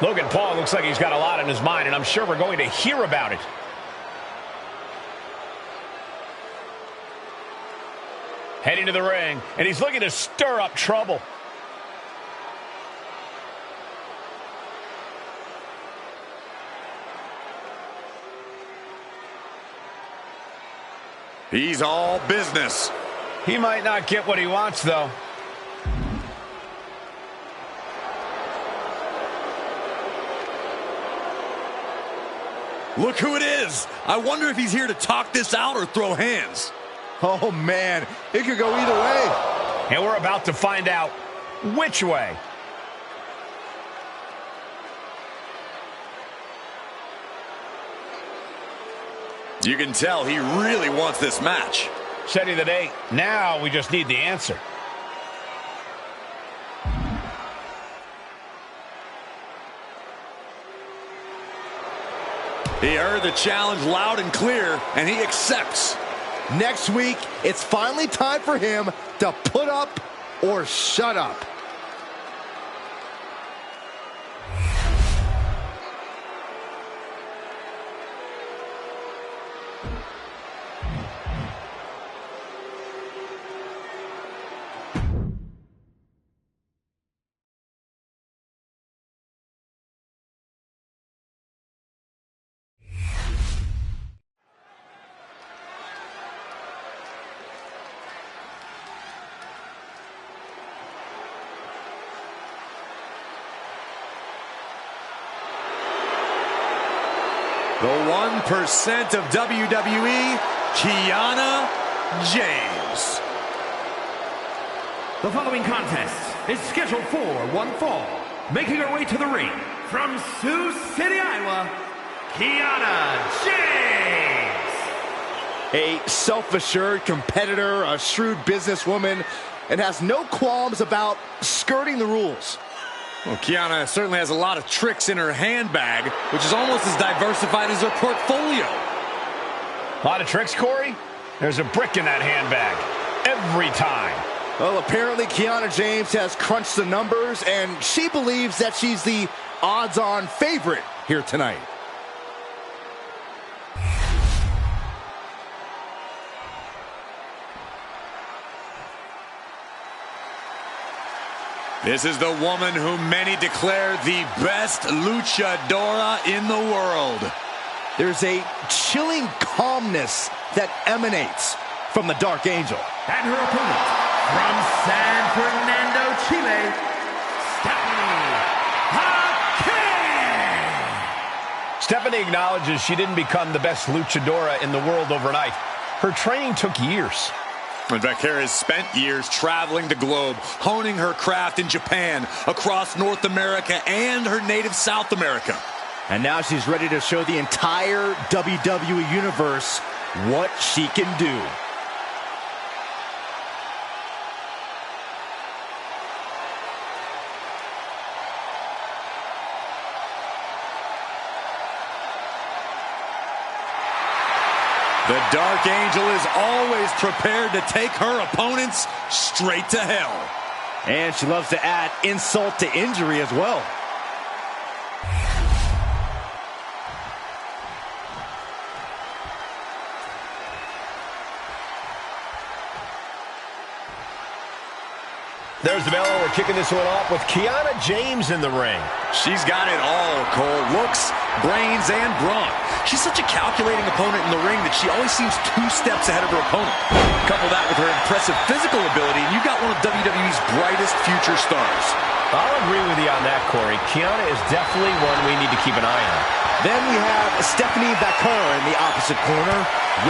Logan Paul looks like he's got a lot on his mind, and I'm sure we're going to hear about it. Heading to the ring, and he's looking to stir up trouble. He's all business. He might not get what he wants, though. Look who it is. I wonder if he's here to talk this out or throw hands. Oh, man. It could go either way. And we're about to find out which way. You can tell he really wants this match. Setting the date. Now we just need the answer. He heard the challenge loud and clear, and he accepts. Next week, it's finally time for him to put up or shut up. The 1% of WWE, KIANA James. The following contest is scheduled for one fall. Making her way to the ring from Sioux City, Iowa, KIANA James. A self-assured competitor, a shrewd businesswoman, and has no qualms about skirting the rules. Well, KIANA certainly has a lot of tricks in her handbag, which is almost as diversified as her portfolio. A lot of tricks, Corey? There's a brick in that handbag. Every time. Well, apparently KIANA James has crunched the numbers, and she believes that she's the odds-on favorite here tonight. This is the woman whom many declare the best luchadora in the world. There's a chilling calmness that emanates from the Dark Angel. And her opponent from San Fernando, Chile, Stephanie. Stephanie acknowledges she didn't become the best luchadora in the world overnight. Her training took years. And VAQUER has spent years traveling the globe, honing her craft in Japan, across North America, and her native South America. And now she's ready to show the entire WWE Universe what she can do. The Dark Angel is always prepared to take her opponents straight to hell. And she loves to add insult to injury as well. There's the bell. We're kicking this one off with KIANA James in the ring. She's got it all, Cole. Looks, brains, and brawn. She's such a calculating opponent in the ring that she always seems 2 steps ahead of her opponent. Couple that with her impressive physical ability, and you've got one of WWE's brightest future stars. I'll agree with you on that, Corey. KIANA is definitely one we need to keep an eye on. Then we have Stephanie VAQUER in the opposite corner,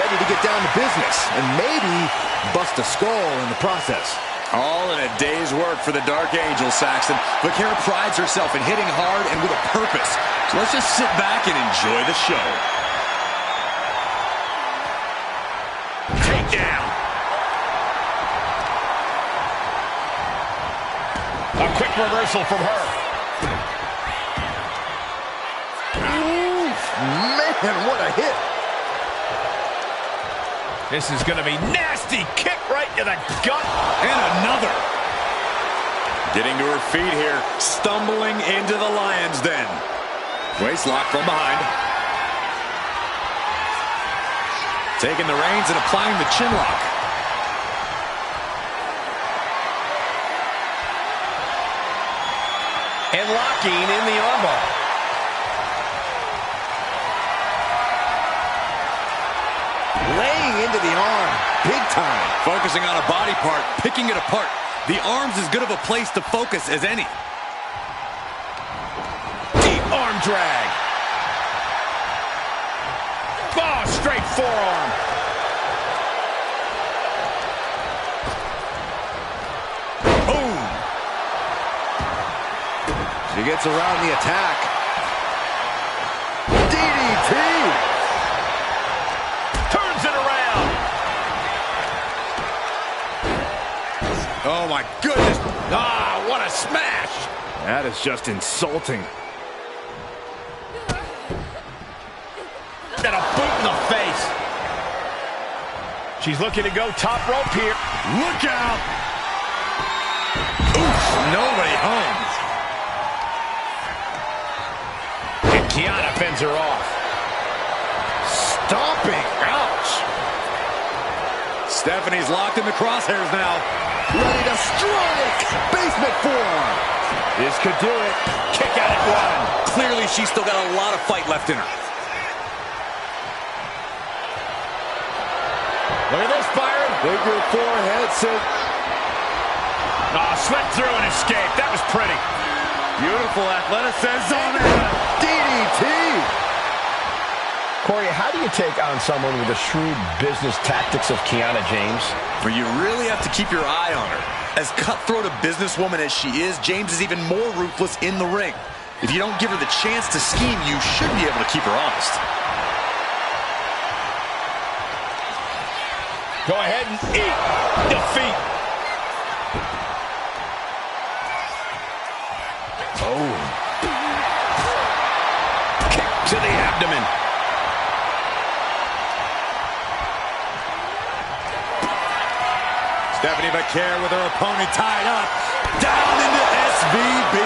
ready to get down to business and maybe bust a skull in the process. All in a day's work for the Dark Angel, Saxton. VAQUER prides herself in hitting hard and with a purpose. So let's just sit back and enjoy the show. Takedown. A quick reversal from her. Ooh, man, what a hit. This is going to be nasty. Kick right to the gut. And another. Getting to her feet here, stumbling into the lion's den. Waist lock from behind. Taking the reins and applying the chin lock. And locking in the armbar. Laying into the arm, big time. Focusing on a body part, picking it apart. The arm's as good of a place to focus as any. Deep arm drag. Oh, straight forearm. Boom. She gets around the attack. DDT. Turns it around. Oh my goodness. Ah, what a smash. That is just insulting. And a boot in the face. She's looking to go top rope here. Look out. Oof, nobody home. And KIANA fends her off. Stomping. Ouch. Stephanie's locked in the crosshairs now. Ready to strike. Basement forearm. This could do it. Kick out at one. Clearly, she's still got a lot of fight left in her. Look at this, Byron. Figure four headset. Oh, slipped through and escaped. That was pretty. Beautiful athleticism. DDT. Corey, how do you take on someone with the shrewd business tactics of KIANA, James? Where you really have to keep your eye on her. As cutthroat a businesswoman as she is, James is even more ruthless in the ring. If you don't give her the chance to scheme, you should be able to keep her honest. Go ahead and eat defeat. Oh. Kick to the abdomen. Stephanie VAQUER with her opponent tied up. Down into SBB.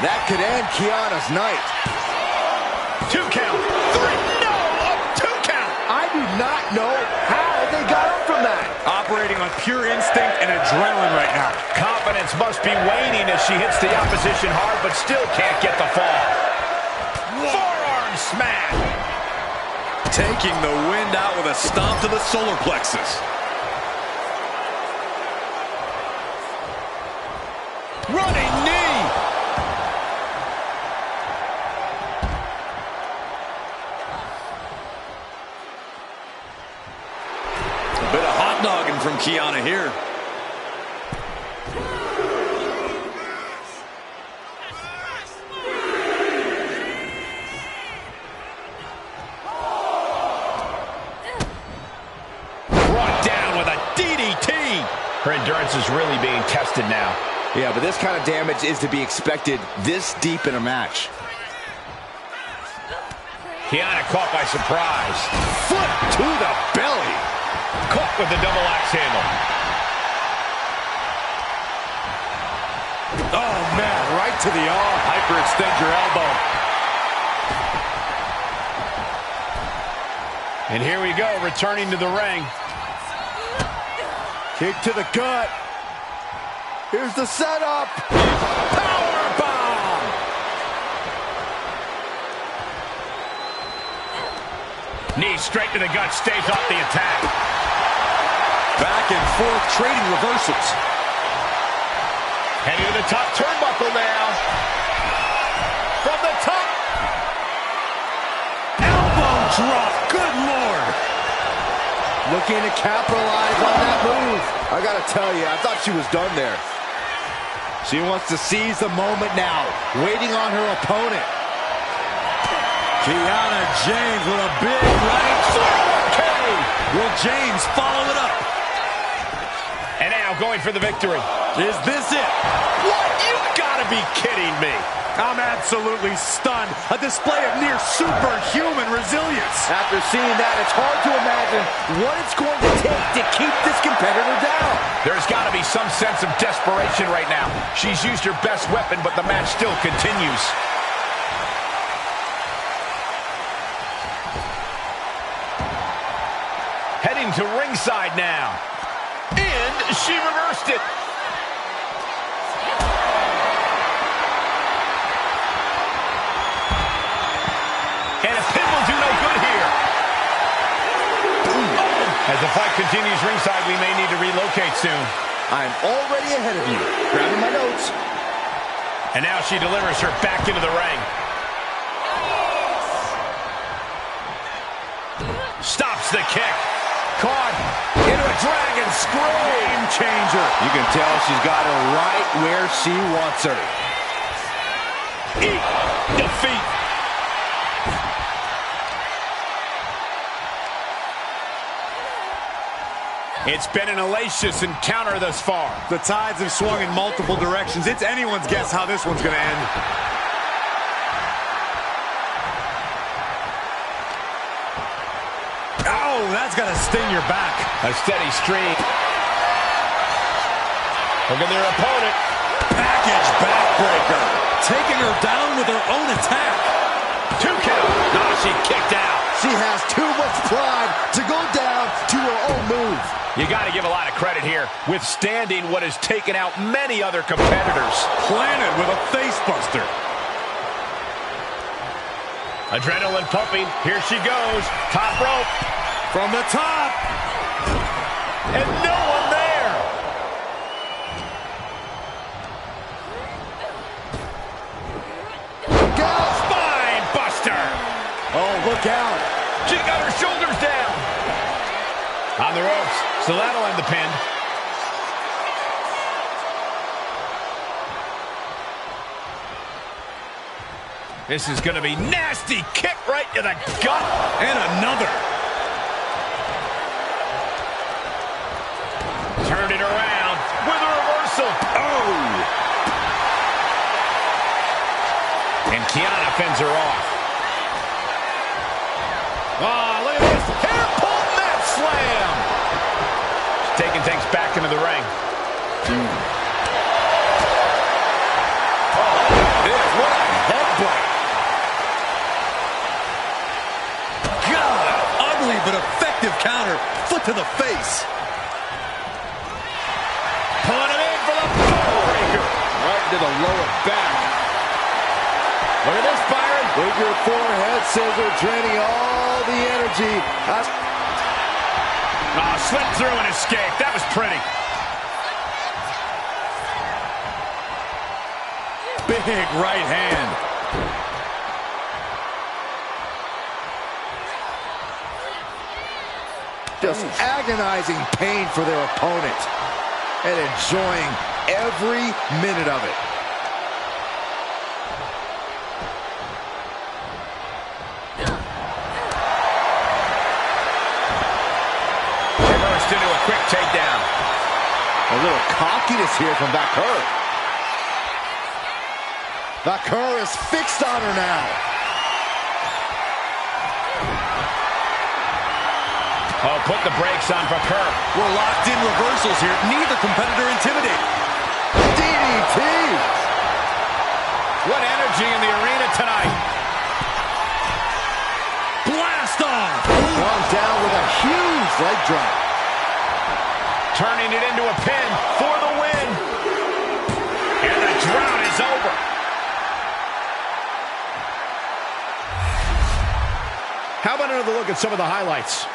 That could end KIANA's night. 2 count. 3. No, a 2 count. I do not know how they got up from that. Operating on pure instinct and adrenaline right now. Confidence must be waning as she hits the opposition hard, but still can't get the fall. Forearm smash. Taking the wind out with a stomp to the solar plexus. Running knee. A bit of hot dogging from KIANA here. Brought down with a DDT. Her endurance is really being tested now. Yeah, but this kind of damage is to be expected this deep in a match. KIANA caught by surprise. Foot to the belly. Caught with the double axe handle. Oh, man, right to the arm. Hyperextend your elbow. And here we go, returning to the ring. Kick to the gut. Here's the setup. Powerbomb. Knee straight to the gut, stays off the attack. Back and forth, trading reversals. Heading to the top turnbuckle now. From the top. Elbow drop, good Lord. Looking to capitalize on that move. I gotta tell you, I thought she was done there. She wants to seize the moment now, waiting on her opponent. KIANA James with a big right. Will James follow it up? And now going for the victory. Is this it? What? You gotta be kidding me. I'm absolutely stunned. A display of near superhuman resilience. After seeing that, it's hard to imagine what it's going to take to keep this competitor down. There's gotta be some sense of desperation right now. She's used her best weapon, but the match still continues. Heading to ringside now. And she reversed it. And a pin will do no good here. As the fight continues ringside, we may need to relocate soon. I'm already ahead of you. Grabbing my notes. And now she delivers her back into the ring. Stops the kick. Caught into a dragon screw. Game changer. You can tell she's got her right where she wants her. Eat defeat. It's been an hellacious encounter thus far. The tides have swung in multiple directions. It's anyone's guess how this one's going to end. Oh, that's got to sting your back. A steady stream. Look at their opponent. Package backbreaker. Taking her down with her own attack. 2 count. Oh, she kicked out. She has too much pride to go down to her own move. You got to give a lot of credit here, withstanding what has taken out many other competitors. Planted with a face buster. Adrenaline pumping. Here she goes. Top rope. From the top. And no one there. Go. Spine buster. Oh, look out. She got her shoulders down. On the ropes. So that'll end the pin. This is going to be nasty. Kick right to the gut. And another. Turned it around with a reversal. Oh! And KIANA fends her off. Oh, look at this. Hair pull mat slam. She's taking things back into the ring. Oh, this. What a headbutt. God, ugly but effective counter. Foot to the face. Pulling it in for the breaker. Right into the lower back. Look at this, Byron. Figure 4 head scissor, draining all the energy. Oh, slipped through and escaped. That was pretty. Big right hand. Just agonizing pain for their opponent. And enjoying every minute of it. Reversed into a quick takedown. A little cockiness here from VAQUER. VAQUER is fixed on her now. Oh, put the brakes on VAQUER. We're locked in reversals here. Neither competitor intimidated. DDT. What energy in the arena tonight. Blast off. One down with a huge leg drop. Turning it into a pin for the win. And the drought is over. How about another look at some of the highlights?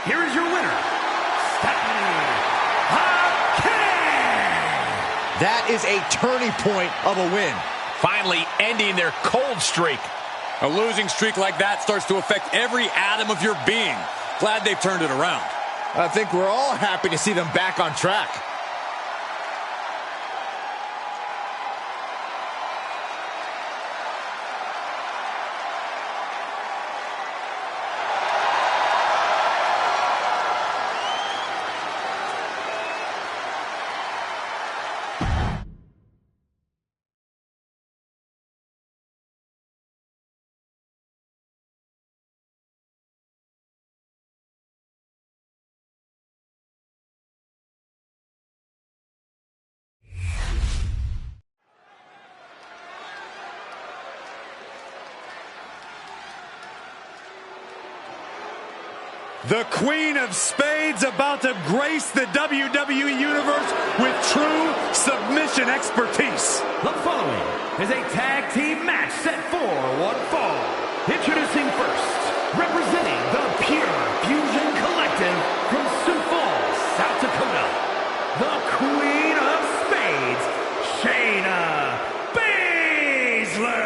here is your winner, Stephanie Hawkins. That is a turning point of a win. Finally ending their cold streak. A losing streak like that starts to affect every atom of your being. Glad they've turned it around. I think we're all happy to see them back on track. The Queen of Spades about to grace the WWE Universe with true submission expertise. The following is a tag team match set for one fall. Introducing first, representing the Pure Fusion Collective from Sioux Falls, South Dakota, the Queen of Spades, Shayna BASZLER.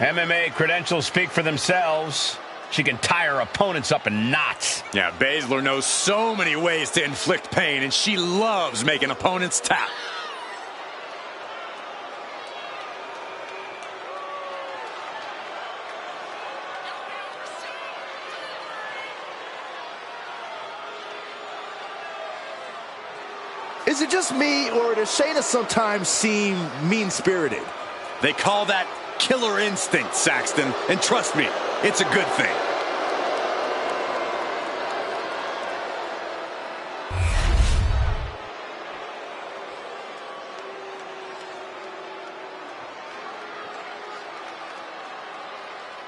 MMA credentials speak for themselves. She can tie her opponents up in knots. Yeah, BASZLER knows so many ways to inflict pain, and she loves making opponents tap. Is it just me, or does Shayna sometimes seem mean-spirited? They call that killer instinct, Saxton, and trust me, it's a good thing.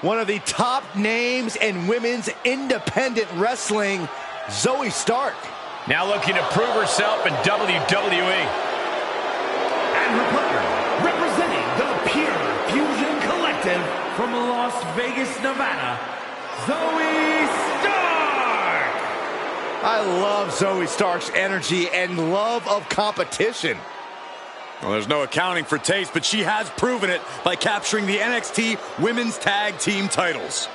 One of the top names in women's independent wrestling, Zoey Stark. Now looking to prove herself in WWE. And her partner, representing the Pure Fusion Collective from Las Vegas, Nevada, Zoey Stark. I love Zoey Stark's energy and love of competition. Well, there's no accounting for taste, but she has proven it by capturing the NXT Women's Tag Team titles.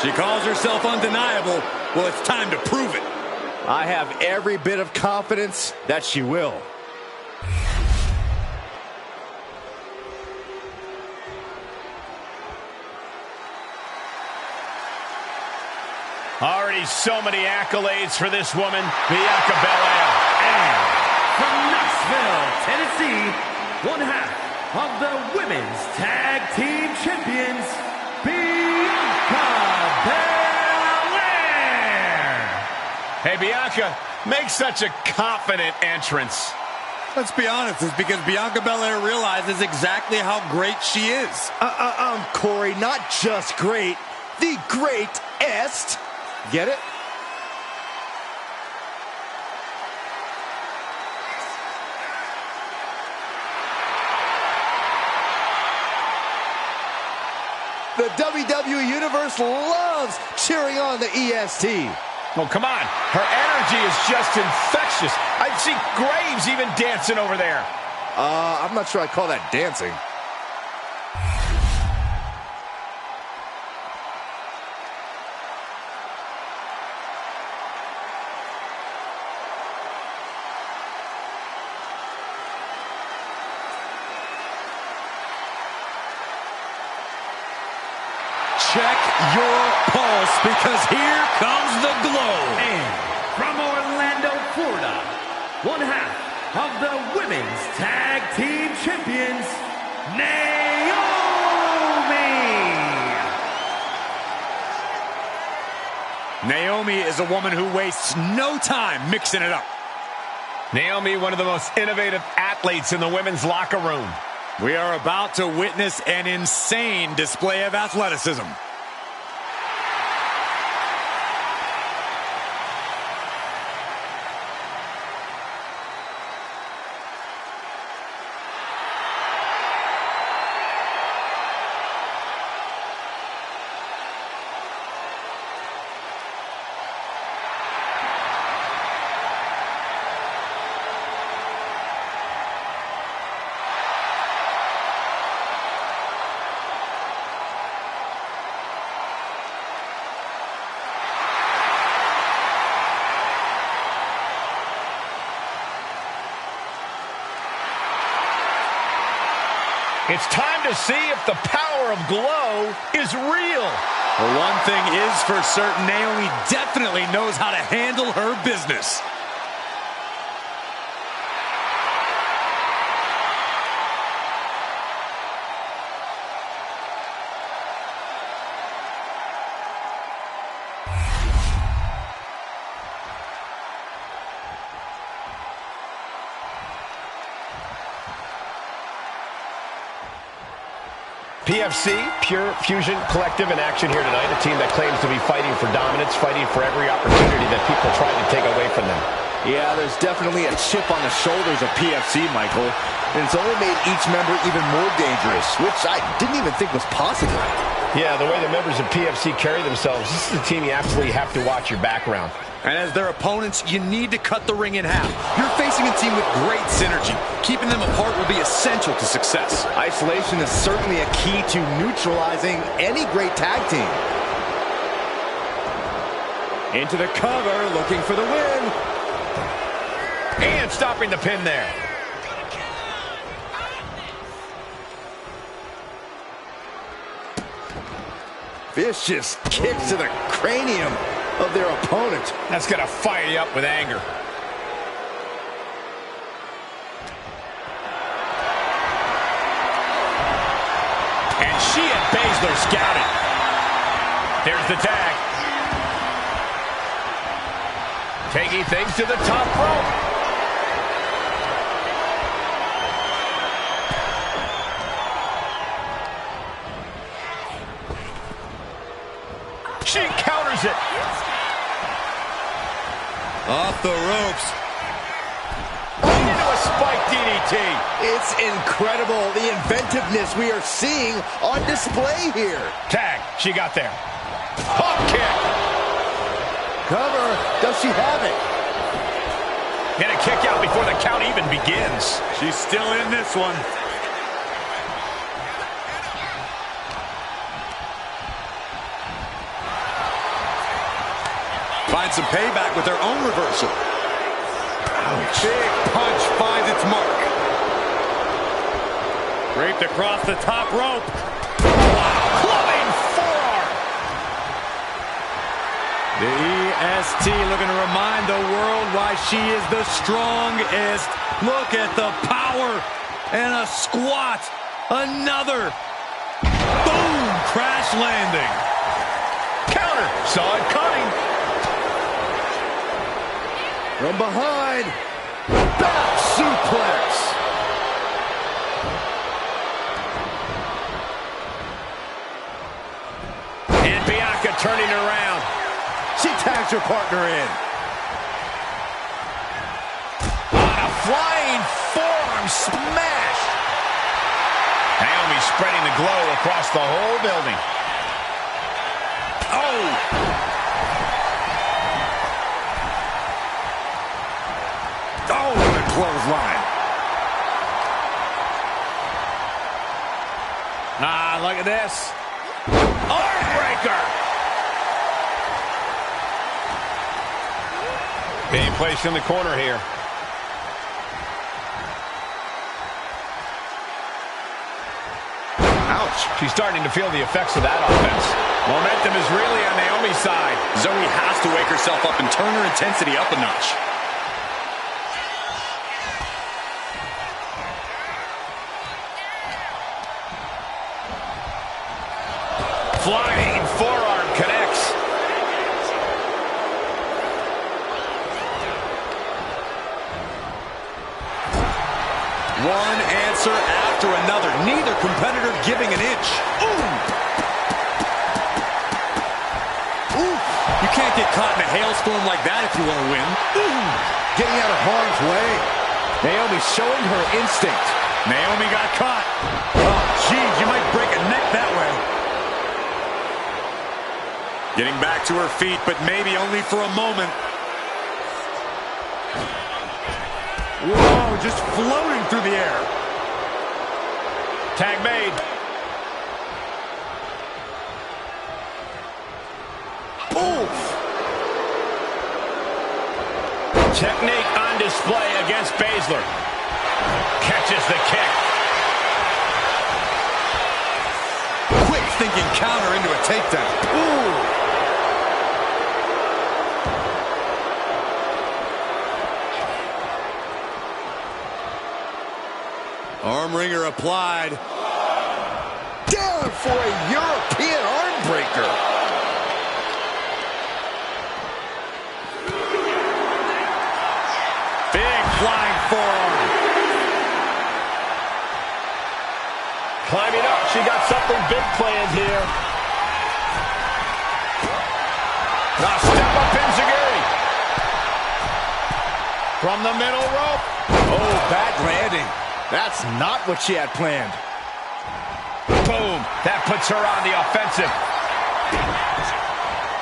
She calls herself undeniable. Well, it's time to prove it. I have every bit of confidence that she will. Already so many accolades for this woman, Bianca Belair. And from Knoxville, Tennessee, one half of the Women's Tag Team Champions, Bianca Belair. Hey, Bianca, make such a confident entrance. Let's be honest, it's because Bianca Belair realizes exactly how great she is. Corey, not just great, the greatest. Get it? The WWE Universe loves cheering on the EST. Well, come on. Her energy is just infectious. I see Graves even dancing over there. I'm not sure I call that dancing. Check your pulse, because here comes the glow. And from Orlando, Florida, one half of the Women's Tag Team Champions, Naomi. Naomi is a woman who wastes no time mixing it up. Naomi, one of the most innovative athletes in the women's locker room. We are about to witness an insane display of athleticism. It's time to see if the power of glow is real. Well, one thing is for certain, Naomi definitely knows how to handle her business. PFC, Pure Fusion Collective, in action here tonight. A team that claims to be fighting for dominance, fighting for every opportunity that people try to take away from them. Yeah, there's definitely a chip on the shoulders of PFC, Michael. And it's only made each member even more dangerous, which I didn't even think was possible. Yeah, the way the members of PFC carry themselves, this is a team you absolutely have to watch your background. And as their opponents, you need to cut the ring in half. You're facing a team with great synergy. Keeping them apart will be essential to success. Isolation is certainly a key to neutralizing any great tag team. Into the cover, looking for the win. And stopping the pin there. Vicious kicks to the cranium of their opponent. That's going to fire you up with anger. And she and BASZLER scouted. There's the tag. Taking things to the top rope. She counters it. Off the ropes. Into a spike DDT. It's incredible, the inventiveness we are seeing on display here. Tag. She got there. Hop kick. Cover. Does she have it? And a kick out before the count even begins. She's still in this one. Find some payback with their own reversal. Ouch. Big punch finds its mark. Draped across the top rope. Wow. Clubbing forearm. The EST looking to remind the world why she is the strongest. Look at the power. And a squat. Another. Boom. Crash landing. Counter. Saw it coming. From behind, back suplex. And Bianca turning around. She tags her partner in. On a flying forearm smash. Naomi spreading the glow across the whole building. Oh! Oh, what a clothesline. Ah, look at this. Armbreaker. Being placed in the corner here. Ouch. She's starting to feel the effects of that offense. Momentum is really on Naomi's side. Zoe has to wake herself up and turn her intensity up a notch. Flying forearm connects. One answer after another. Neither competitor giving an inch. Ooh! Ooh! You can't get caught in a hailstorm like that if you want to win. Ooh. Getting out of harm's way. Naomi showing her instinct. Naomi got caught. Oh, geez, you might break a neck that way. Getting back to her feet, but maybe only for a moment. Whoa, just floating through the air. Tag made. Oof. Technique on display against BASZLER. Catches the kick. takedown. Ooh. Arm wringer applied. Down for a European arm breaker. Big flying forearm. Climbing up, she got something big planned here. Now step up Enziguri. From the middle rope. Oh, bad landing. That's not what she had planned. Boom. That puts her on the offensive.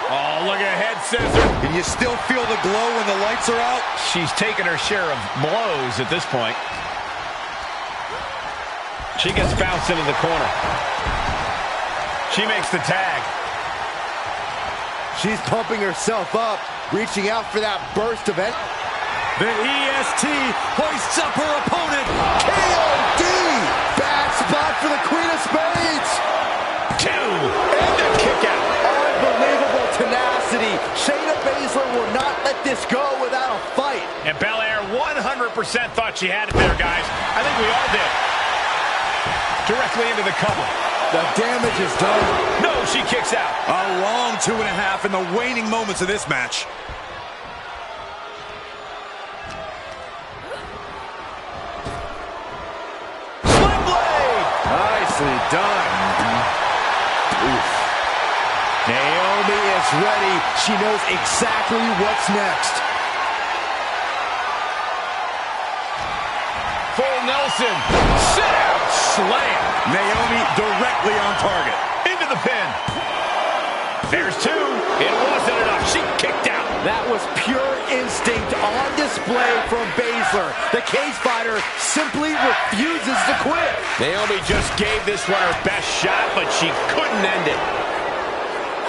Oh, look at head scissor. Can you still feel the glow when the lights are out? She's taken her share of blows at this point. She gets bounced into the corner. She makes the tag. She's pumping herself up, reaching out for that burst of it. The EST hoists up her opponent. KOD! Bad spot for the Queen of Spades. 2. And a kick out. Unbelievable tenacity. Shayna Baszler will not let this go without a fight. And Belair 100% thought she had it there, guys. I think we all did. Directly into the cover. The damage is done. No, she kicks out. A long 2.5 in the waning moments of this match. Nicely done. Oof. Naomi is ready. She knows exactly what's next. Full Nelson. Sit out. Slam. Naomi directly on target. Into the pin. There's 2. It wasn't enough. She kicked out. That was pure instinct on display from Baszler. The cage fighter simply refuses to quit. Naomi just gave this one her best shot, but she couldn't end it.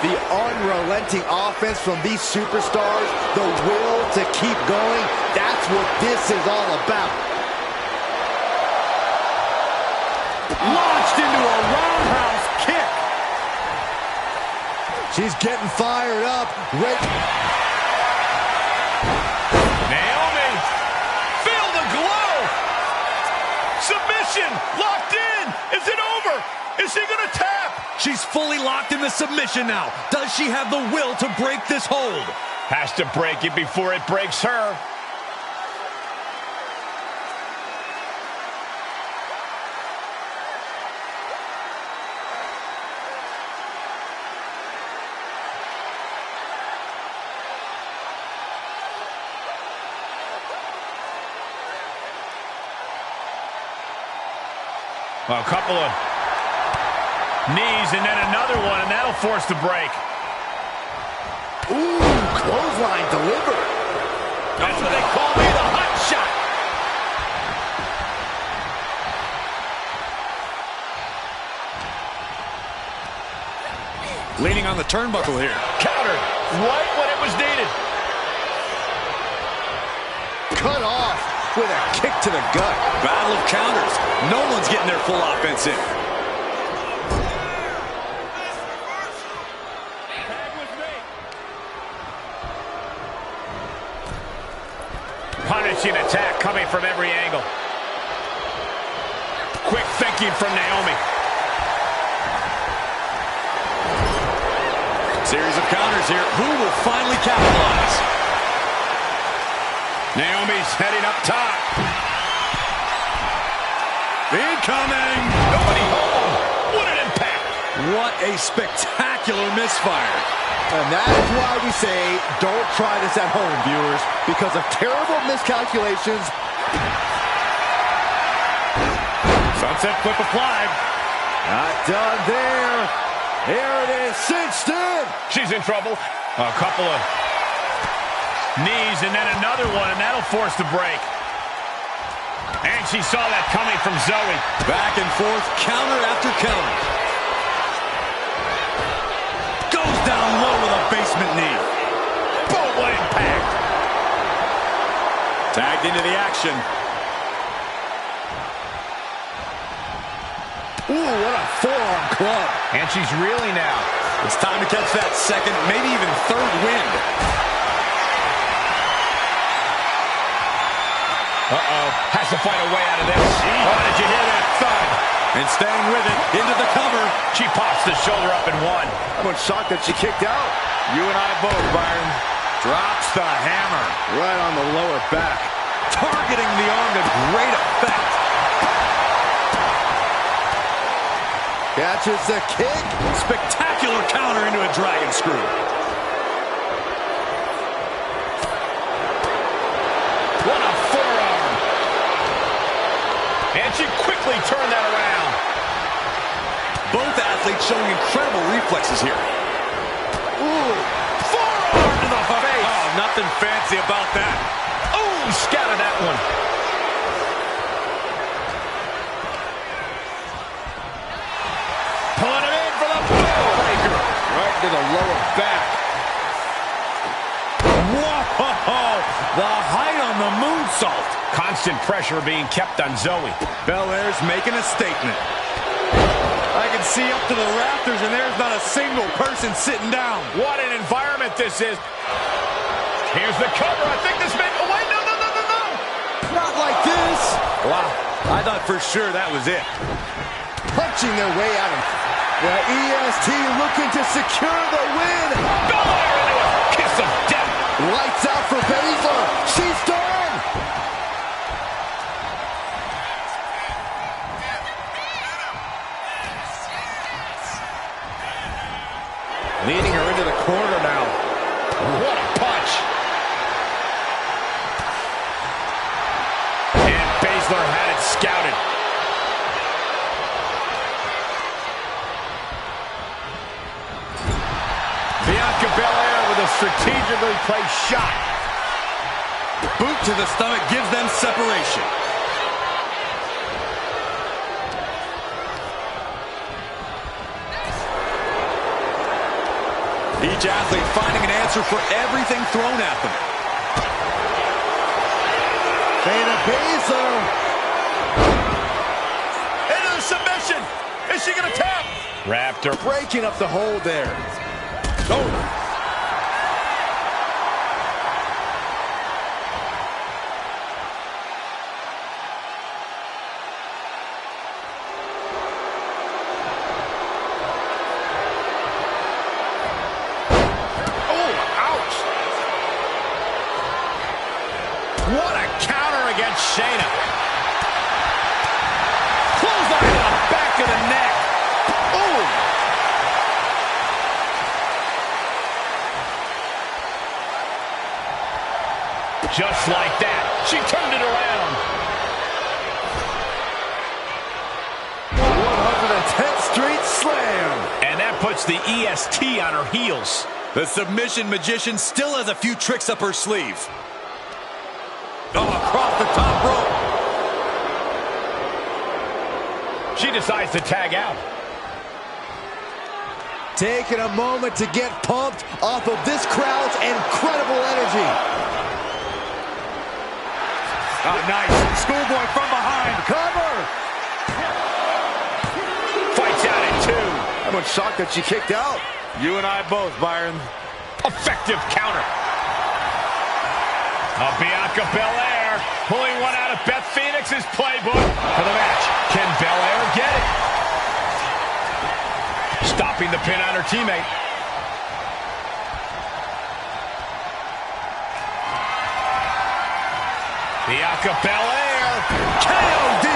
The unrelenting offense from these superstars, the will to keep going, that's what this is all about. Launched into a roundhouse kick. She's getting fired up. Naomi, feel the glow. Submission, locked in. Is it over? Is she gonna tap? She's fully locked in the submission now. Does she have the will to break this hold? Has to break it before it breaks her. A couple of knees and then another one, and that'll force the break. Ooh, clothesline delivered. That's what they call me, the hot shot. Leaning on the turnbuckle here. Countered right when it was needed. Cut off with a kick to the gut. Battle of counters. No one's getting their full offense in. Punishing attack coming from every angle. Quick thinking from Naomi. Series of counters here. Who will finally capitalize? Naomi's heading up top. Incoming! Nobody home. What an impact. What a spectacular misfire. And that is why we say, don't try this at home, viewers, because of terrible miscalculations. Sunset flip applied. Not done there. There it is, cinched in. She's in trouble. A couple of knees and then another one, and that'll force the break. And she saw that coming from Zoey. Back and forth, counter after counter. Goes down low with a basement knee. Boom, what impact. Tagged into the action. Ooh, what a forearm club. And she's reeling now. It's time to catch that second, maybe even third wind. Uh-oh. Has to find a way out of this. Oh, did you hear that thud? And staying with it, into the cover. She pops the shoulder up and one. I'm shocked that she kicked out. You and I both, Byron. Drops the hammer. Right on the lower back. Targeting the arm to great effect. Catches the kick. Spectacular counter into a dragon screw. What a forearm. And she quickly turned that around. Both athletes showing incredible reflexes here. Ooh, forearm to the face. Oh, nothing fancy about that. Ooh, scattered that one. Pulling it in for the breaker. Right to the lower back. Whoa! The height on the moonsault. Constant pressure being kept on Zoey. Belair's making a statement. I can see up to the rafters, and there's not a single person sitting down. What an environment this is. Here's the cover. I think this may... Oh, wait, no. Not like this. Wow. I thought for sure that was it. Punching their way out of the EST, looking to secure the win. Belair into a kiss of death. Lights out for BASZLER. She's done. Leading her into the corner now. What a punch. And BASZLER had it scouted. Bianca Belair with a strategically placed shot. Boot to the stomach gives them separation. Each athlete finding an answer for everything thrown at them. Shayna BASZLER. Into the submission. Is she going to tap? Wrapped her. Breaking up the hold there. Oh. What a counter against Shayna. Clothesline to the back of the neck. Ooh. Just like that, she turned it around. 110th Street Slam. And that puts the EST on her heels. The submission magician still has a few tricks up her sleeve. Oh, across the top rope. She decides to tag out. Taking a moment to get pumped off of this crowd's incredible energy. Oh, nice. Schoolboy from behind. Cover. Fights out at two. I'm shocked that she kicked out. You and I both, Byron. Effective counter. Bianca Belair pulling one out of Beth Phoenix's playbook for the match. Can Belair get it? Stopping the pin on her teammate. Bianca Belair. KOD.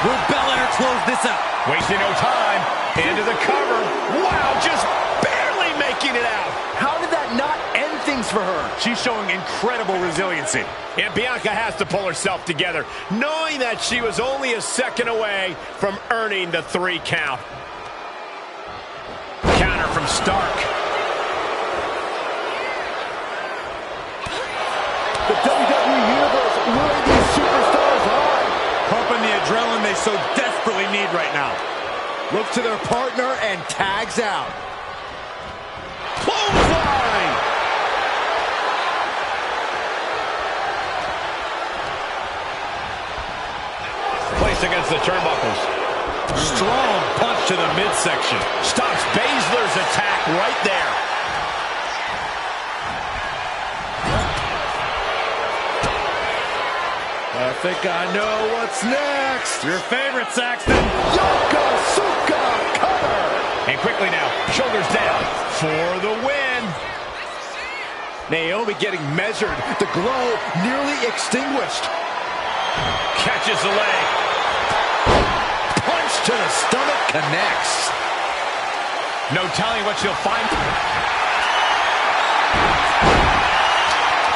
Will Belair close this out? Wasting no time. Into the cover. Wow, just barely making it out. How did that not end things for her? She's showing incredible resiliency. And Bianca has to pull herself together, knowing that she was only a second away from earning the 3 count. Counter from Stark. The WWE Universe luring these superstars on. Pumping the adrenaline they so desperately need right now. Looks to their partner and tags out. Clothesline! Placed against the turnbuckles. Strong punch to the midsection. Stops BASZLER's attack right there. I think I know what's next. Your favorite, Saxton. Yokosuka cutter. And quickly now, shoulders down for the win. Naomi getting measured. The glow nearly extinguished. Catches the leg. Punch to the stomach connects. No telling what she'll find.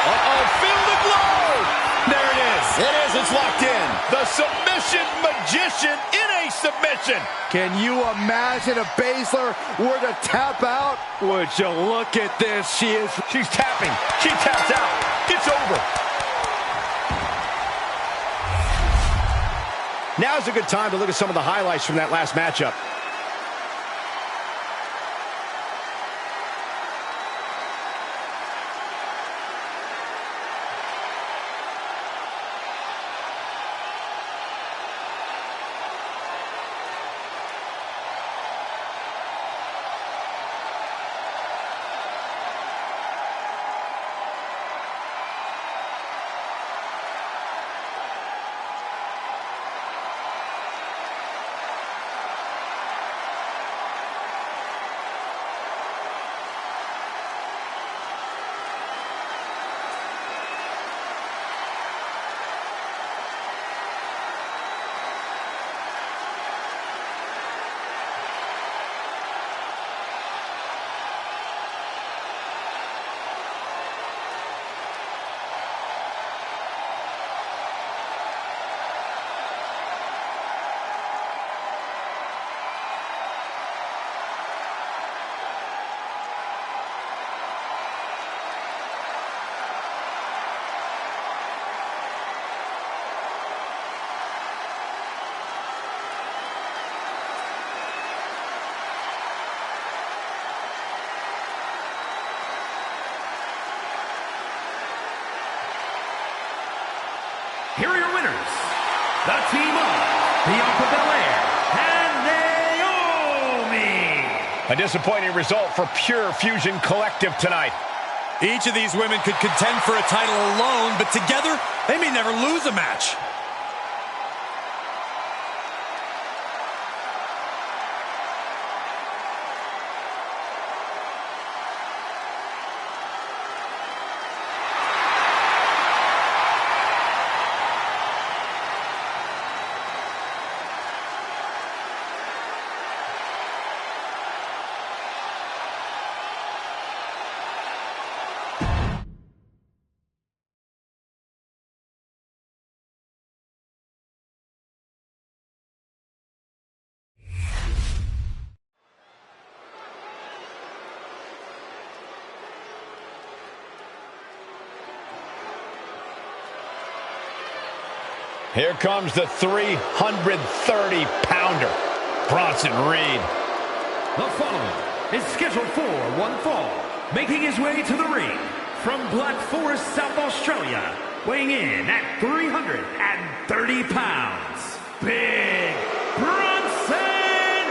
Uh-oh, feel the glow. There it is. It is, it's locked in. The submission magician in a submission. Can you imagine if BASZLER were to tap out? Would you look at this? She's tapping. She taps out. It's over. Now's a good time to look at some of the highlights from that last matchup. Here are your winners, the team of BIANCA and Naomi. A disappointing result for Pure Fusion Collective tonight. Each of these women could contend for a title alone, but together, they may never lose a match. Here comes the 330-pounder, Bronson Reed. The following is scheduled for one fall, making his way to the ring from Black Forest, South Australia, weighing in at 330 pounds, Big Bronson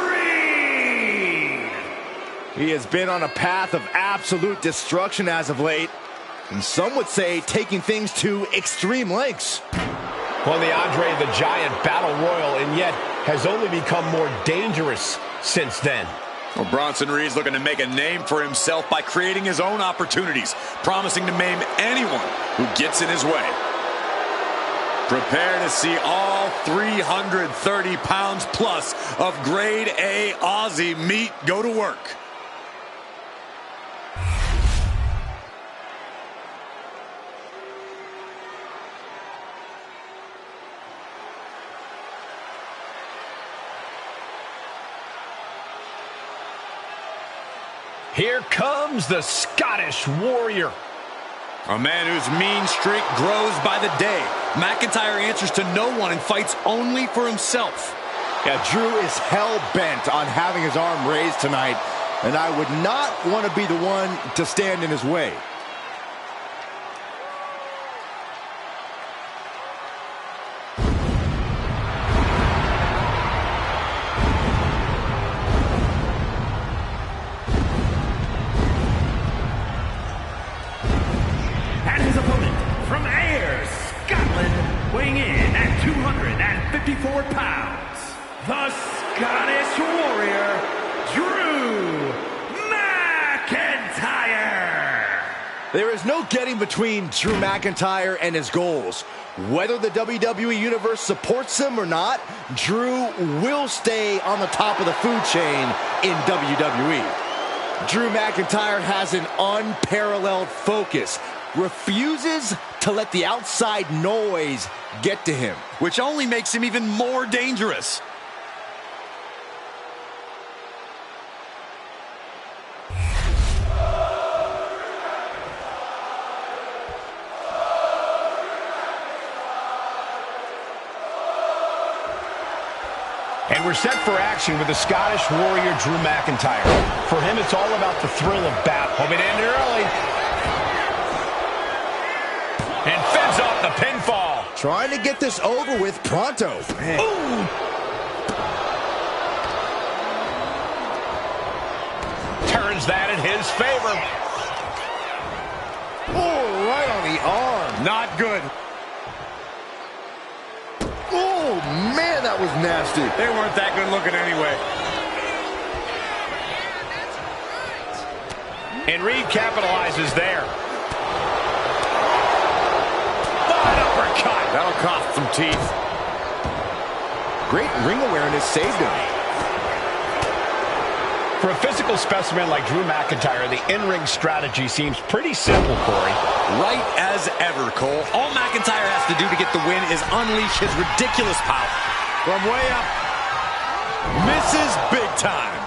Reed. He has been on a path of absolute destruction as of late, and some would say taking things to extreme lengths. Won the Andre the Giant Battle Royal, and yet has only become more dangerous since then. Well, Bronson Reed's looking to make a name for himself by creating his own opportunities, promising to maim anyone who gets in his way. Prepare to see all 330 pounds plus of grade A Aussie meat go to work. Here comes the Scottish Warrior. A man whose mean streak grows by the day. McIntyre answers to no one and fights only for himself. Yeah, Drew is hell-bent on having his arm raised tonight, and I would not want to be the one to stand in his way. There is no getting between Drew McIntyre and his goals. Whether the WWE Universe supports him or not, Drew will stay on the top of the food chain in WWE. Drew McIntyre has an unparalleled focus, refuses to let the outside noise get to him, which only makes him even more dangerous. And we're set for action with the Scottish Warrior, Drew McIntyre. For him, it's all about the thrill of battle. Hoping to end early. And fends off the pinfall. Trying to get this over with pronto. Ooh. Turns that in his favor. Oh, right on the arm. Not good. Oh, man, that was nasty. They weren't that good looking anyway. And Reed capitalizes there. An uppercut. That'll cost some teeth. Great ring awareness saved him. For a physical specimen like Drew McIntyre, the in-ring strategy seems pretty simple, Corey. Right as ever, Cole. All McIntyre has to do to get the win is unleash his ridiculous power. From way up. Misses big time.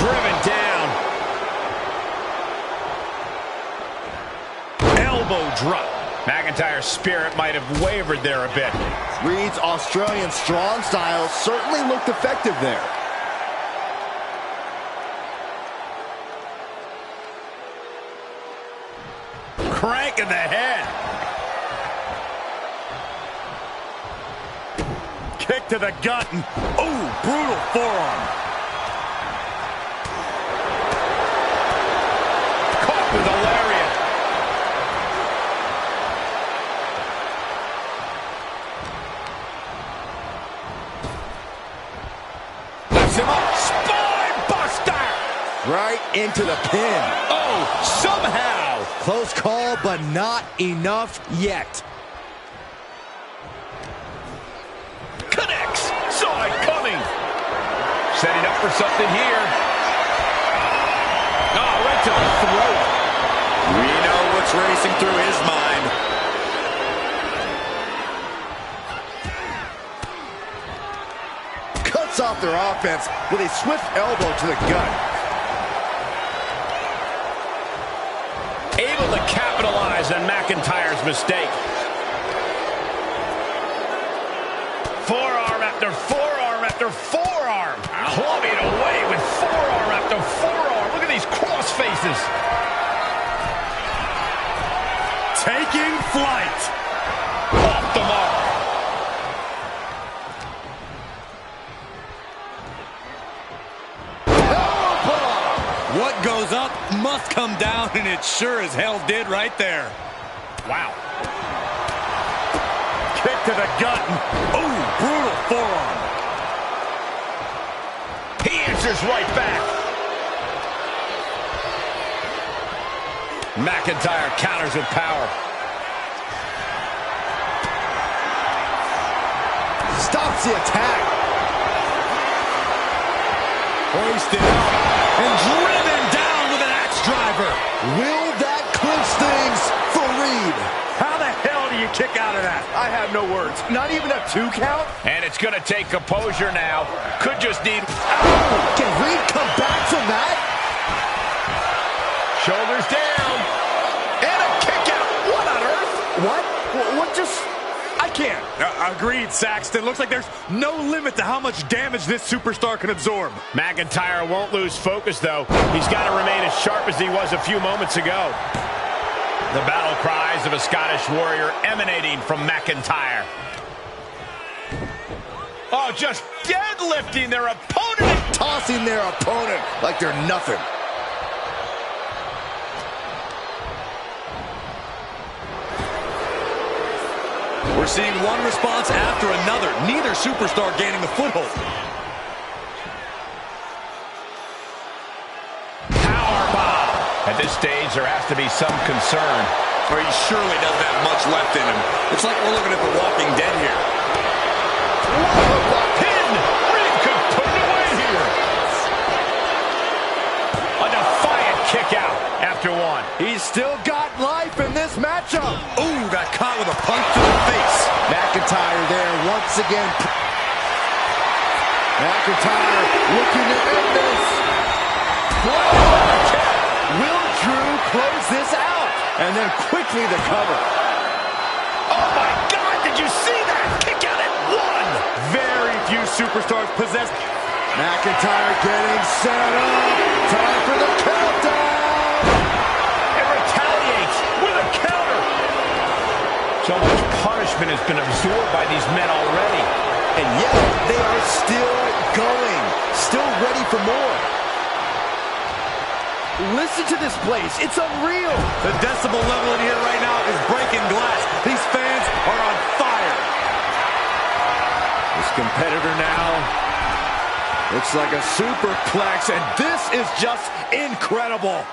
Driven down. Elbow drop. McIntyre's spirit might have wavered there a bit. Reed's Australian strong style certainly looked effective there. Crank in the head. Kick to the gut. And, ooh, brutal forearm. Caught with a lariat. Lifts him up. Spine buster. Right into the pin. Oh, somehow. Close call, but not enough yet. Connects. Saw it coming. Setting up for something here. Oh, right to the throat. We know what's racing through his mind. Cuts off their offense with a swift elbow to the gut. Able to capitalize on McIntyre's mistake. Forearm after forearm after forearm. Clubbing away with forearm after forearm. Look at these cross faces. Taking flight. Off the mark. What goes up must come down, and it sure as hell did right there. Wow. Kick to the gut. Ooh, brutal forearm. He answers right back. McIntyre counters with power. Stops the attack. Hoisted up and driven down with an axe driver. Will that clinch things for Reed? How the hell do you kick out of that? I have no words. Not even a 2 count? And it's going to take composure now. Could just need... Can Reed come back from that? Shoulders down. And a kick out. What on earth? What just... I can't. Agreed, Saxton. Looks like there's no limit to how much damage this superstar can absorb. McIntyre won't lose focus, though. He's got to remain as sharp as he was a few moments ago. The battle cries of a Scottish warrior emanating from McIntyre. Oh, just deadlifting their opponent. Tossing their opponent like they're nothing. We're seeing one response after another. Neither superstar gaining a foothold. Powerbomb. At this stage, there has to be some concern. Or he surely doesn't have much left in him. It's like we're looking at The Walking Dead here. Whoa, pin! Reed could put it away here. A defiant kick out after one. He's still got life in this matchup. Ooh, got caught with a punch to the face. McIntyre there once again. McIntyre looking to end this. Will Drew close this out? And then quickly the cover. Oh my God, did you see that? Kick out at one. Very few superstars possess. McIntyre getting set up. Time for the countdown. And retaliates with a counter. So much punishment has been absorbed by these men already. And yet they are still going. Still ready for more. Listen to this place. It's unreal. The decibel level in here right now is breaking glass. These fans are on fire. This competitor now looks like a superplex, and this is just incredible.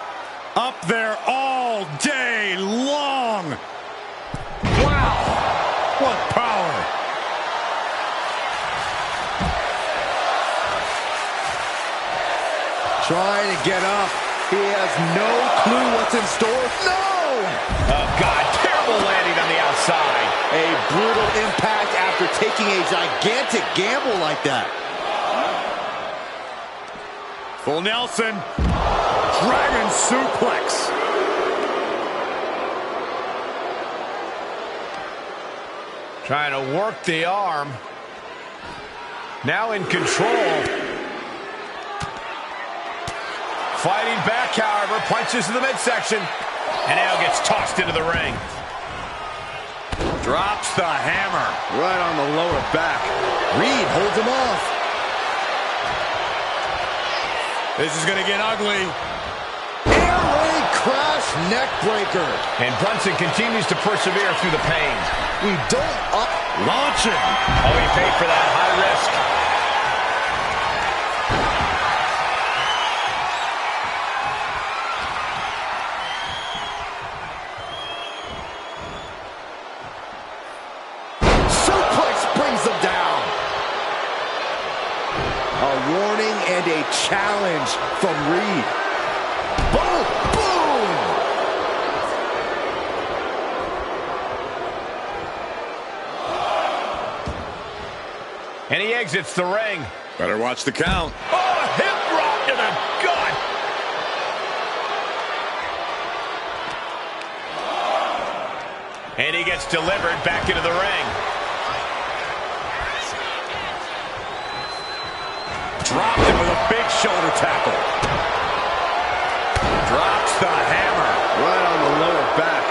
Up there all day long. Wow. What power. Trying to get up. He has no clue what's in store. No! Oh, God, terrible landing on the outside. A brutal impact after taking a gigantic gamble like that. Full Nelson. Dragon suplex. Trying to work the arm. Now in control. Fighting back, however, punches to the midsection. And now gets tossed into the ring. Drops the hammer. Right on the lower back. Reed holds him off. This is going to get ugly. Air raid crash neck breaker. And Bronson continues to persevere through the pain. We don't up. Launching. Oh, he paid for that. High risk. Warning and a challenge from Reed. Boom! Boom! And he exits the ring. Better watch the count. Oh, a hip drop to the gut. And he gets delivered back into the ring. Dropped him with a big shoulder tackle. Drops the hammer. Right on the lower back.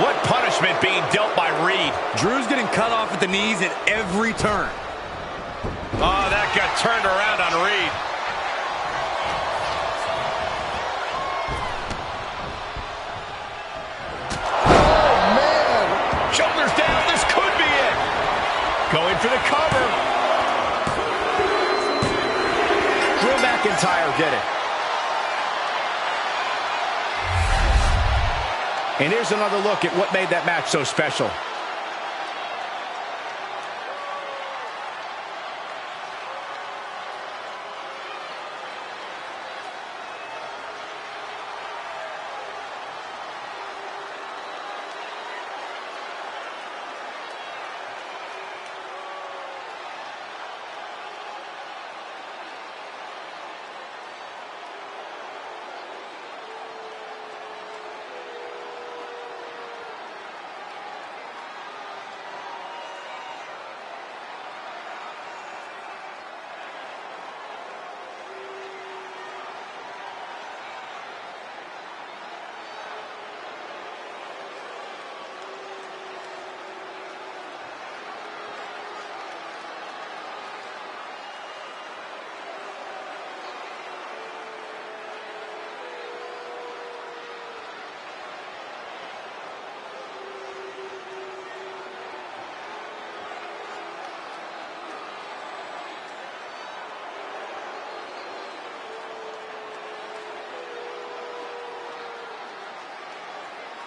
What punishment being dealt by Reed. Drew's getting cut off at the knees at every turn. Oh, that got turned around on Reed. Oh, man. Shoulders down. This could be it. Going for the cover. Drew McIntyre did it. And here's another look at what made that match so special.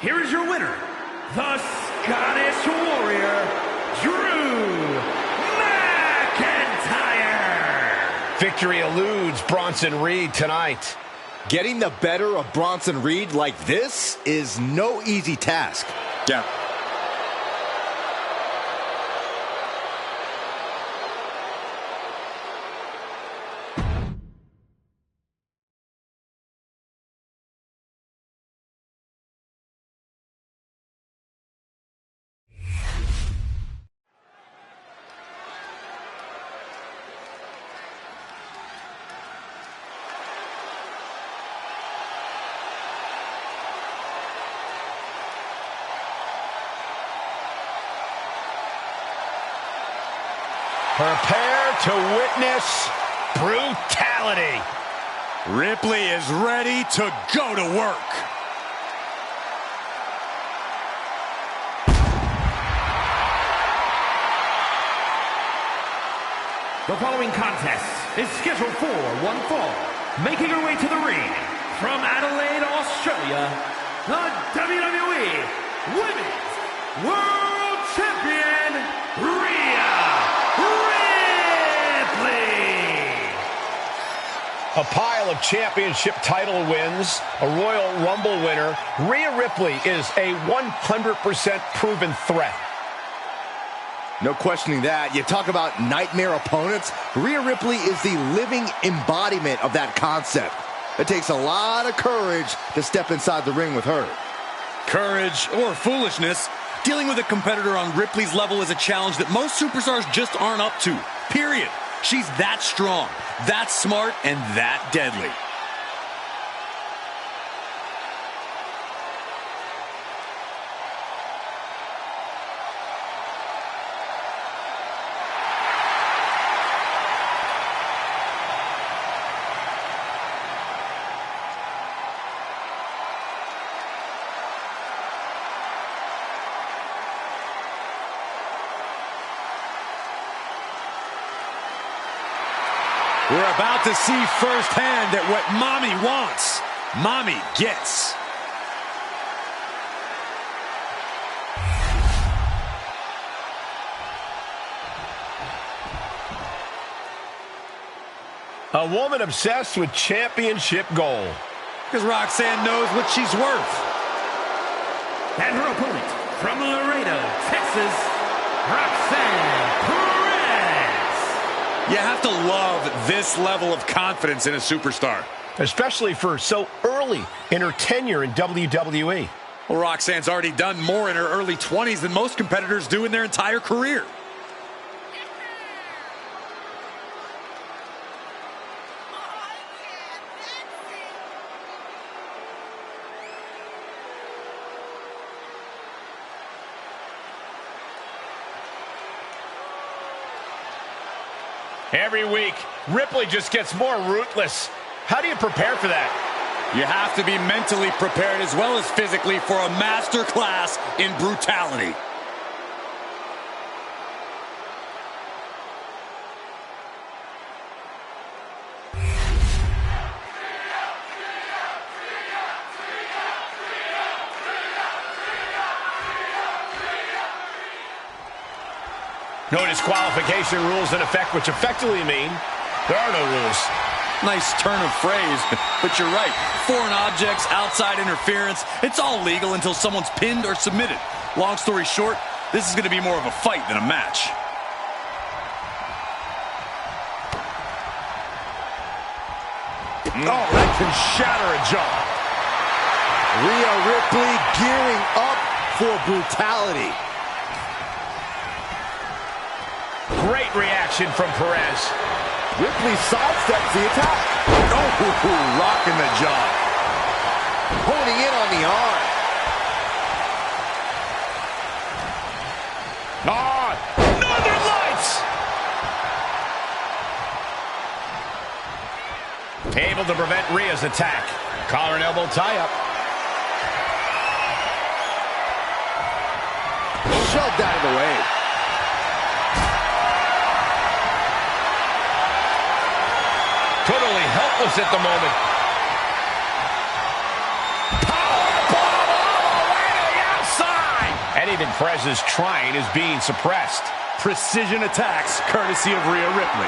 here is your winner, the Scottish Warrior, Drew McIntyre. Victory eludes Bronson Reed tonight. Getting the better of Bronson Reed like this is no easy task. Yeah. Prepare to witness brutality. Ripley is ready to go to work. The following contest is scheduled for one fall. Making her way to the ring from Adelaide, Australia, the WWE Women's World Champion, Rhea Ripley. A pile of championship title wins, a Royal Rumble winner, Rhea Ripley is a 100% proven threat. No questioning that. You talk about nightmare opponents. Rhea Ripley is the living embodiment of that concept. It takes a lot of courage to step inside the ring with her. Courage or foolishness, dealing with a competitor on Ripley's level is a challenge that most superstars just aren't up to. Period. She's that strong, that smart, and that deadly. We're about to see firsthand that what Mommy wants, Mommy gets. A woman obsessed with championship gold. Because Roxanne knows what she's worth. And her opponent from Laredo, Texas, Roxanne Perez. You have to love this level of confidence in a superstar. Especially for so early in her tenure in WWE. Well, Roxanne's already done more in her early 20s than most competitors do in their entire career. Every week, Ripley just gets more ruthless. How do you prepare for that? You have to be mentally prepared as well as physically for a master class in brutality. No disqualification rules in effect, which effectively mean there are no rules. Nice turn of phrase, but you're right. Foreign objects, outside interference, it's all legal until someone's pinned or submitted. Long story short, this is going to be more of a fight than a match. Oh, that can shatter a jaw. Rhea Ripley gearing up for brutality. Great reaction from Perez. Ripley sidesteps the attack. Oh, rocking the jaw. Honing in on the arm. Northern Lights! Able to prevent Rhea's attack. Collar and elbow tie-up. Shoved out of the way. Totally helpless at the moment. Powerbomb all the way Everything Perez is trying is being suppressed. Precision attacks, courtesy of Rhea Ripley.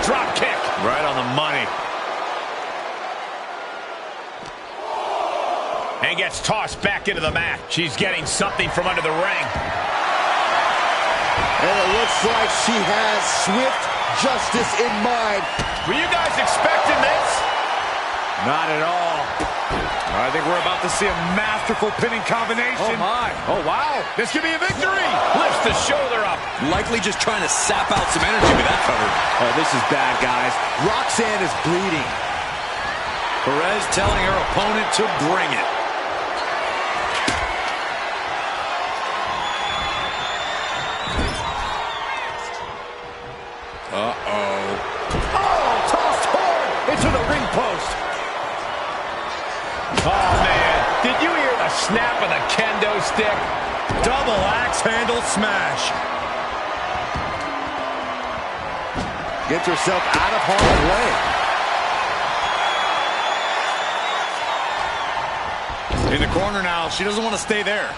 Drop kick. Right on the money. And gets tossed back into the mat. She's getting something from under the ring. And it looks like she has swift justice in mind. Were you guys expecting this? Not at all. I think we're about to see a masterful pinning combination. Oh, my. Oh, wow. This could be a victory. Lifts the shoulder up. Likely just trying to sap out some energy with that cover. Oh, this is bad, guys. Roxanne is bleeding. Perez telling her opponent to bring it. Uh-oh. Oh, tossed hard into the ring post. Oh, man. Did you hear the snap of the kendo stick? Double axe handle smash. Gets herself out of harm's way. In the corner now. She doesn't want to stay there.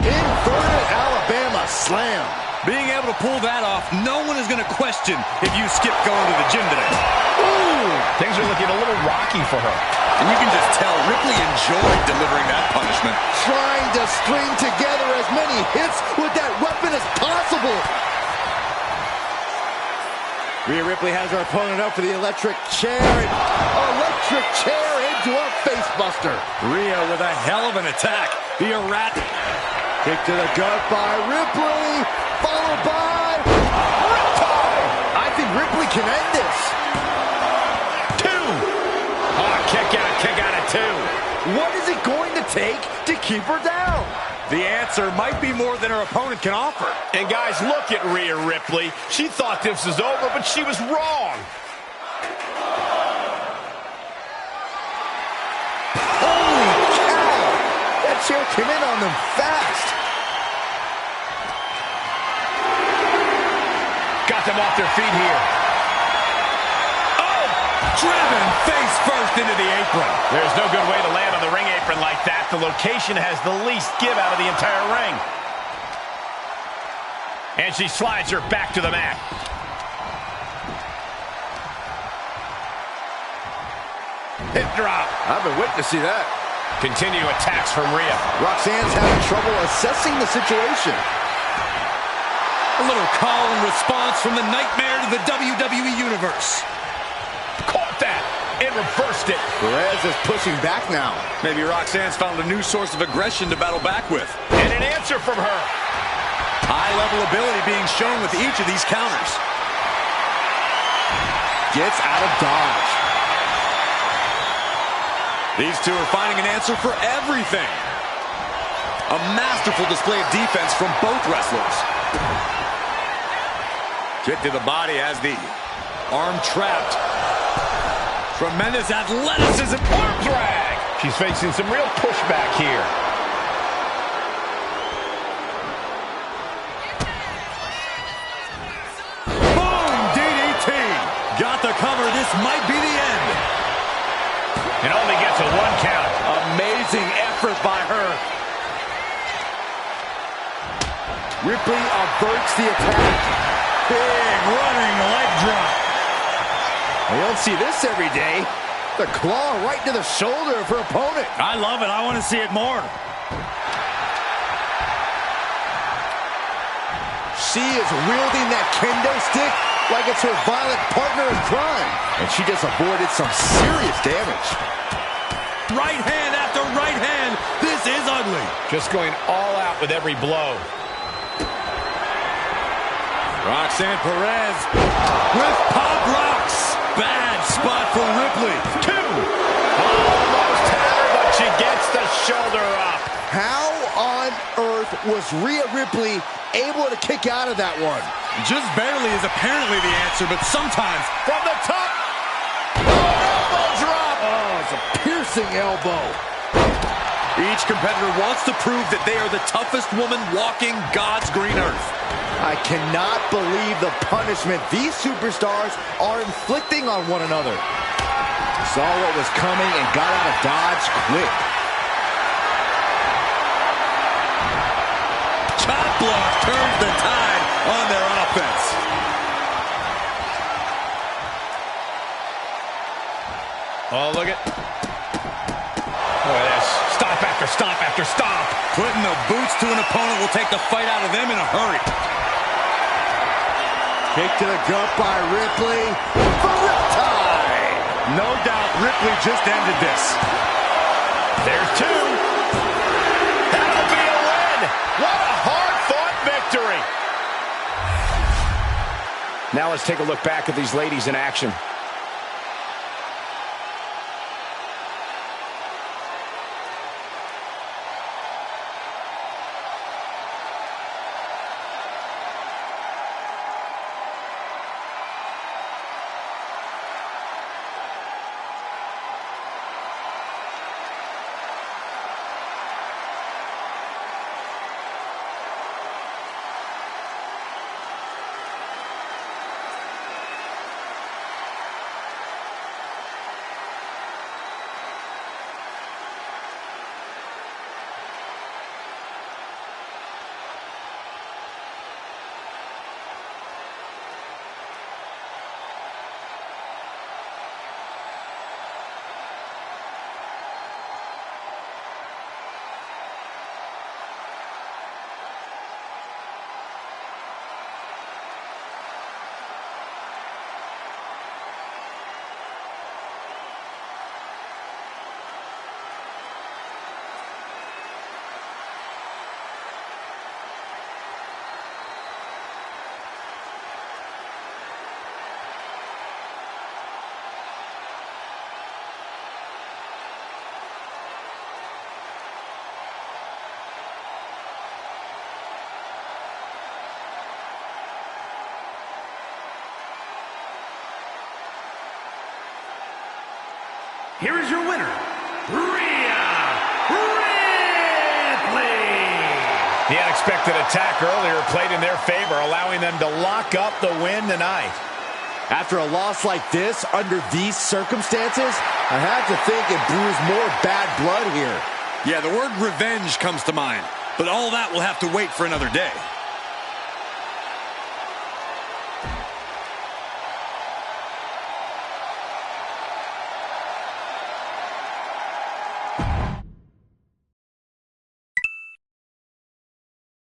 Inverted Alabama slam. Being able to pull that off, no one is going to question if you skip going to the gym today. Ooh, things are looking a little rocky for her. And you can just tell Ripley enjoyed delivering that punishment. Trying to string together as many hits with that weapon as possible. Rhea Ripley has her opponent up for the electric chair. Electric chair into a face buster. Rhea with a hell of an attack. The erratic. Kick to the gut by Ripley. Followed by Riptide. I think Ripley can end this. 2. Oh, kick out of 2. What is it going to take to keep her down? The answer might be more than her opponent can offer. And guys, look at Rhea Ripley. She thought this was over, but she was wrong. Holy cow! That chair came in on them fast. Got them off their feet here. Oh! Driven face first into the apron. There's no good way to land on the ring apron like that. The location has the least give out of the entire ring. And she slides her back to the mat. Hip drop. I've been waiting to see that. Continue attacks from Rhea. Roxanne's having trouble assessing the situation. A little call and response from the nightmare to the WWE Universe. Caught that and reversed it. Perez is pushing back now. Maybe Roxanne's found a new source of aggression to battle back with. And an answer from her. High-level ability being shown with each of these counters. Gets out of dodge. These two are finding an answer for everything. A masterful display of defense from both wrestlers. Kick to the body as the arm trapped. Tremendous athleticism. Arm drag. She's facing some real pushback here. Boom! DDT. Got the cover. This might be the end. And only gets a 1 count. Amazing effort by her. Ripley averts the attack. Big running leg drop. You don't see this every day. The claw right to the shoulder of her opponent. I love it. I want to see it more. She is wielding that kendo stick like it's her violent partner in crime. And she just avoided some serious damage. Right hand after right hand. This is ugly. Just going all out with every blow. Roxanne Perez with pop rocks. Bad spot for Ripley. 2. Almost had her, but she gets the shoulder up. How on earth was Rhea Ripley able to kick out of that one? Just barely is apparently the answer, but sometimes From the top. Oh, elbow drop. Oh, it's a piercing elbow. Each competitor wants to prove that they are the toughest woman walking God's green earth. I cannot believe the punishment these superstars are inflicting on one another. Saw what was coming and got out of dodge quick. Chop block turns the tide on their offense. Oh, look at this. Stop after stop after stop. Putting the boots to an opponent will take the fight out of them in a hurry. Kick to the gut by Ripley for Riptide. No doubt Ripley just ended this. There's two. That'll be a win. What a hard-fought victory. Now let's take a look back at these ladies in action. Here is your winner, Rhea Ripley. The unexpected attack earlier played in their favor, allowing them to lock up the win tonight. After a loss like this, under these circumstances, I have to think it brews more bad blood here. Yeah, the word revenge comes to mind, but all that will have to wait for another day.